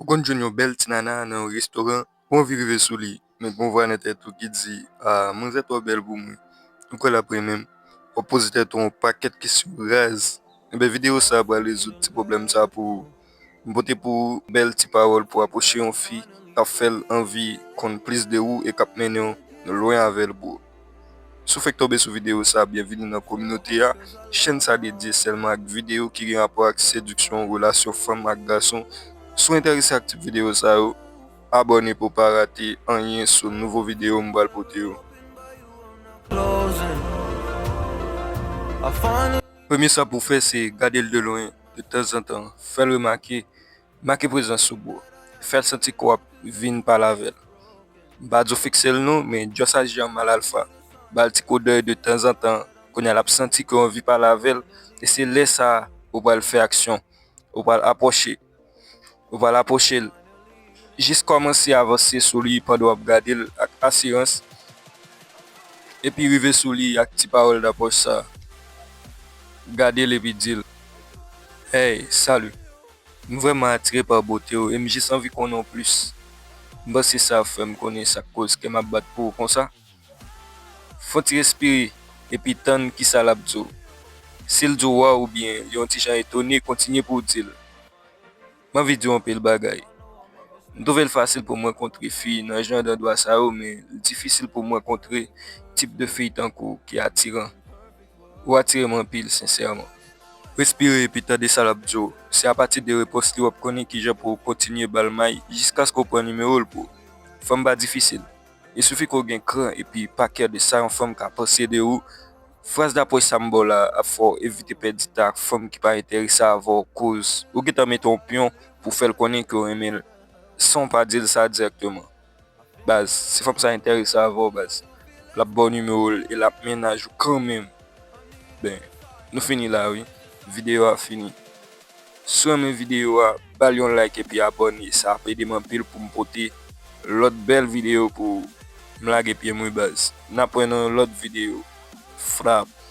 Gon joun yon bel ti nana nan restaurant, on vi rive sou li, men kon vwa nan tèt ou ki di, mwen zè to bel pou mwen. Ou kol apre men, ou pose tèt ou paket kisyon raz. Ebe video sa apwa le zout ti problem sa pou mbote pou bel ti parol pou aposhe yon fi, kap fel anvi kon plis de ou e kap men yon loin avel pou. Sou fek tobe sou video sa, bienveni nan kominote ya. Chen sa dedye selman ak video ki gen apwa ak seduksyon, relasyon fam ak gason. Sou interese ak tip video sa yo, abone pou pa rate anyen sou nouvo video mbal pote yo. Premier sa pou fe se gade l de loin, de tan zan tan, fel remake, make prezans sou bo, fel senti kwa vin pa lavel. Badzo fiksel nou, men jos aji an mal alfa. Bal ti kodey de tan zan tan, kon yal ap senti kon vi pa lavel, e se lè sa ou pal fè aksyon, ou pal aposhe. Ou pal aposhe l. Jis komanse avanse sou li pad wap gade l ak asirans, e pi rive sou li ak ti parol d'aposhe sa. Gade l epi dil. Hey, salu. M vreman atire par bote yo, e m jis anvi konon plus. Mba se sa fèm konen sa koz ke m ap bat pou kon sa. Fon ti respire, epi tan ki sa lap dzo. Sil dzo wa ou bien, yon ti jan etone, kontinye pou dil. Man vi diyon pe l bagay. Ndouvel fasil pou mwen kontre fi nan jan dan doa sa ou, men difisil pou mwen kontre tip de fi tankou ki atiran. Ou atireman pil, sensèrman. Respire epi tade sa lap dzo. Se apati de repos li wap konen ki jan pou kontinye balmay, jiska sko pran numero l pou. Fom ba difisil. E soufi ko gen kran epi paker de sa yon fom ka posede ou, fraz d'apoy sambol la a fò evite pedi tak fom ki pa interesa avò koz. Ou geta meton pion pou fel konen ki ou remel, son pa dil sa direktman. Baz, se fom sa interesa avò, baz, la bon numero e la menaj ou kanmen. Ben, nou fini la, oui. Video a fini. Sou men video a, bal yon like epi abone, sa apè deman pil pou mpote lot bel video pou mlage piye mwen baz. Napwen nan lot video. Frap.